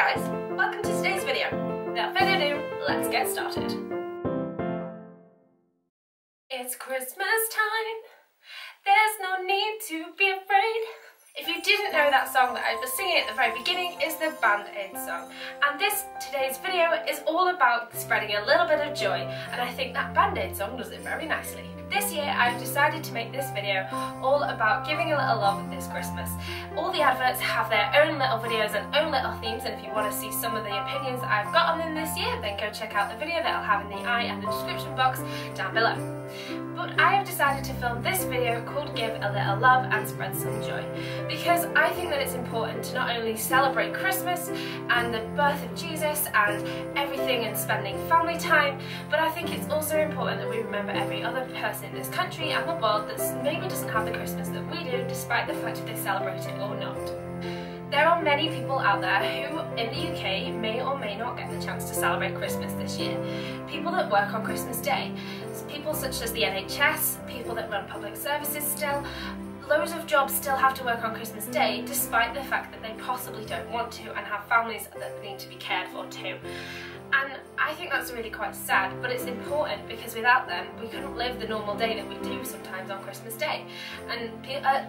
guys, welcome to today's video. Without further ado, let's get started. It's Christmas time, there's no need to be afraid. If you didn't know, that song that I was singing at the very beginning is the Band-Aid song, and today's video is all about spreading a little bit of joy, and I think that Band-Aid song does it very nicely. This year I've decided to make this video all about giving a little love this Christmas. All the adverts have their own little videos and own little themes, and if you want to see some of the opinions that I've got on them this year, then go check out the video that I'll have in the eye and the description box down below. But I have decided to film this video called Give a Little Love and Spread Some Joy, because I think that it's important to not only celebrate Christmas and the birth of Jesus and everything and spending family time, but I think it's also important that we remember every other person in this country and the world that maybe doesn't have the Christmas that we do, despite the fact if they celebrate it or not. There are many people out there who, in the UK, may or may not get the chance to celebrate Christmas this year. People that work on Christmas Day, people such as the NHS, people that run public services still, loads of jobs still have to work on Christmas Day despite the fact that they possibly don't want to and have families that need to be cared for too. And I think that's really quite sad, but it's important because without them we couldn't live the normal day that we do sometimes on Christmas Day, and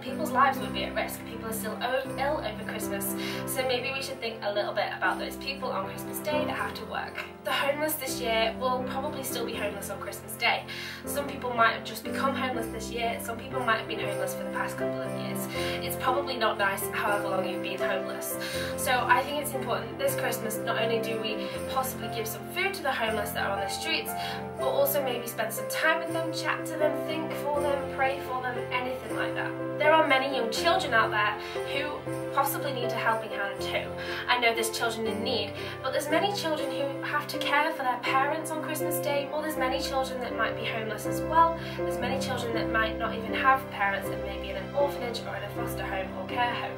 people's lives would be at risk. People are still ill over Christmas, so maybe we should think a little bit about those people on Christmas Day that have to work. The homeless this year will probably still be homeless on Christmas Day. Some people might have just become homeless this year, some people might have been homeless for the past couple of years. It's probably not nice however long you've been homeless. So I think it's important this Christmas not only do we possibly give some food to the homeless that are on the streets, but also maybe spend some time with them, chat to them, think for them, pray for them, anything like that. There are many young children out there who possibly need a helping hand too. I know there's children in need, but there's many children who have to care for their parents on Christmas Day, or there's many children that might be homeless as well. There's many children that might not even have parents and maybe in an orphanage or in a foster home or care home.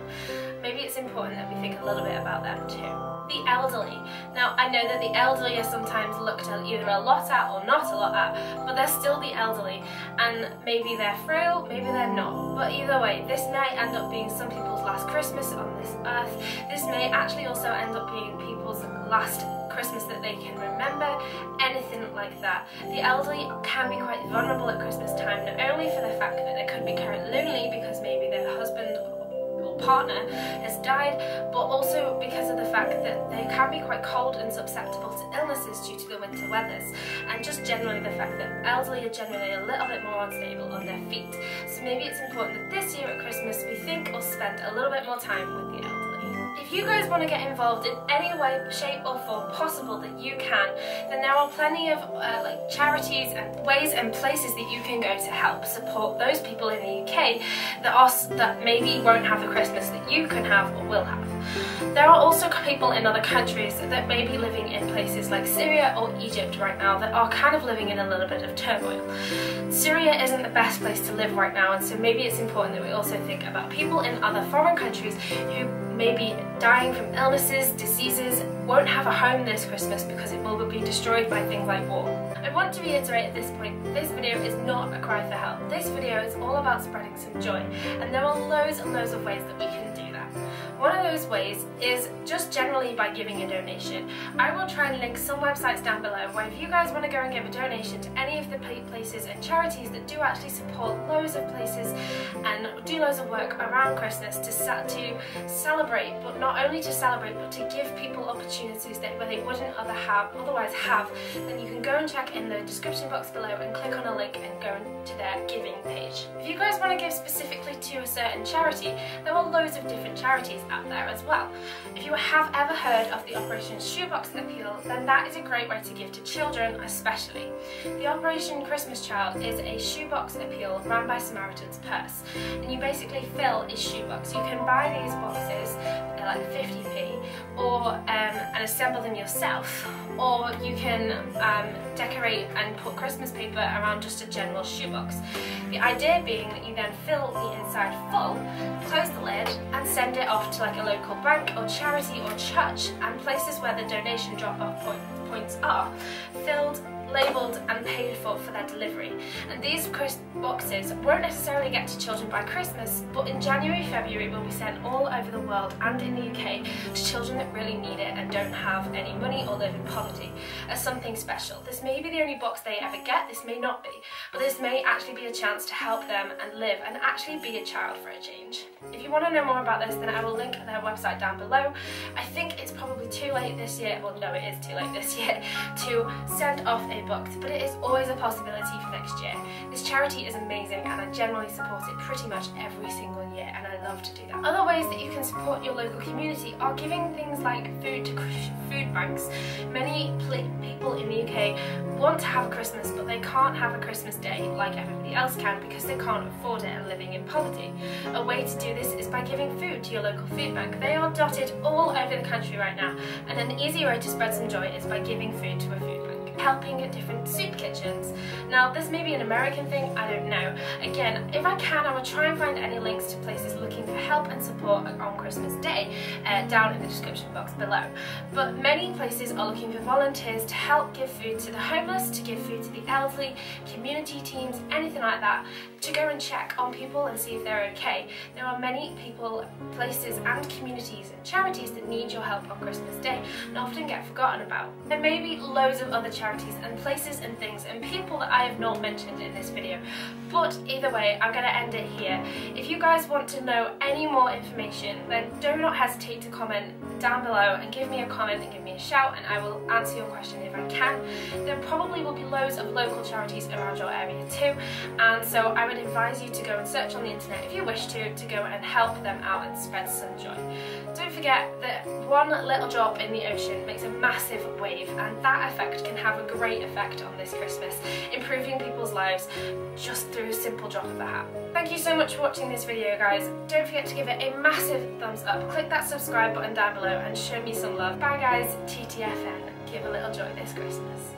Maybe it's important that we think a little bit about them too. The elderly. Now I know that the elderly are sometimes looked at either a lot at or not a lot at, but they're still the elderly, and maybe they're frail, maybe they're not. But either way, this may end up being some people's last Christmas on this earth. This may actually also end up being people's last Christmas that they can remember, anything like that. The elderly can be quite vulnerable at Christmas time, not only for the fact that they could be quite lonely because maybe their husband partner has died, but also because of the fact that they can be quite cold and susceptible to illnesses due to the winter weathers, and just generally the fact that elderly are generally a little bit more unstable on their feet. So maybe it's important that this year at Christmas we think or spend a little bit more time with the elderly. If you guys want to get involved in any way, shape or form possible that you can, then there are plenty of charities and ways and places that you can go to help support those people in the UK that maybe won't have the Christmas that you can have or will have. There are also people in other countries that may be living in places like Syria or Egypt right now that are kind of living in a little bit of turmoil. Syria isn't the best place to live right now, and so maybe it's important that we also think about people in other foreign countries who may be dying from illnesses, diseases, won't have a home this Christmas because it will be destroyed by things like war. I want to reiterate at this point, this video is not a cry for help. This video is all about spreading some joy, and there are loads and loads of ways that we can do that. One of those ways is just generally by giving a donation. I will try and link some websites down below where if you guys want to go and give a donation to any of the places and charities that do actually support loads of places and do loads of work around Christmas to celebrate, but not only to celebrate, but to give people opportunities that where they wouldn't otherwise have, then you can go and check in the description box below and click on a link and go to their giving page. If you guys want to give specifically to a certain charity, there are loads of different charities out there as well. If you have ever heard of the Operation Shoebox Appeal, then that is a great way to give to children especially. The Operation Christmas Child is a shoebox appeal run by Samaritan's Purse, and you basically fill a shoebox. You can buy these boxes, they're like 50p, or and assemble them yourself, or you can decorate and put Christmas paper around just a general shoebox. The idea being that you then fill the inside full, close the lid and send it off to like a local bank or charity or church and places where the donation drop-off points are, filled labelled and paid for their delivery. And these boxes won't necessarily get to children by Christmas, but in January, February will be sent all over the world and in the UK to children that really need it and don't have any money or live in poverty as something special. This may be the only box they ever get, this may not be, but this may actually be a chance to help them and live and actually be a child for a change. If you want to know more about this, then I will link their website down below. I think it's probably too late this year, well no, it is too late this year, to send off a box, but it is always a possibility for next year. This charity is amazing and I generally support it pretty much every single year, and I love to do that. Other ways that you can support your local community are giving things like food to food banks. Many people in the UK want to have a Christmas, but they can't have a Christmas day like everybody else can because they can't afford it and living in poverty. A way to do this is by giving food to your local food bank. They are dotted all over the country right now, and an easy way to spread some joy is by giving food to a food bank. Helping at different soup kitchens. Now this may be an American thing, I don't know. Again, if I can, I will try and find any links to places looking for help and support on Christmas Day down in the description box below. But many places are looking for volunteers to help give food to the homeless, to give food to the elderly, community teams, anything like that, to go and check on people and see if they're okay. There are many people, places and communities and charities that need your help on Christmas Day and often get forgotten about. There may be loads of other charities and places and things and people that I have not mentioned in this video, but either way I'm going to end it here. If you guys want to know any more information, then do not hesitate to comment down below and give me a comment and give me a shout, and I will answer your question if I can. There probably will be loads of local charities around your area too, and so I would advise you to go and search on the internet if you wish to go and help them out and spread some joy. Don't forget that one little drop in the ocean makes a massive wave, and that effect can have a great effect on this Christmas, improving people's lives just through a simple drop of a hat. Thank you so much for watching this video, guys. Don't forget to give it a massive thumbs up, click that subscribe button down below and show me some love. Bye guys, TTFN, give a little joy this Christmas.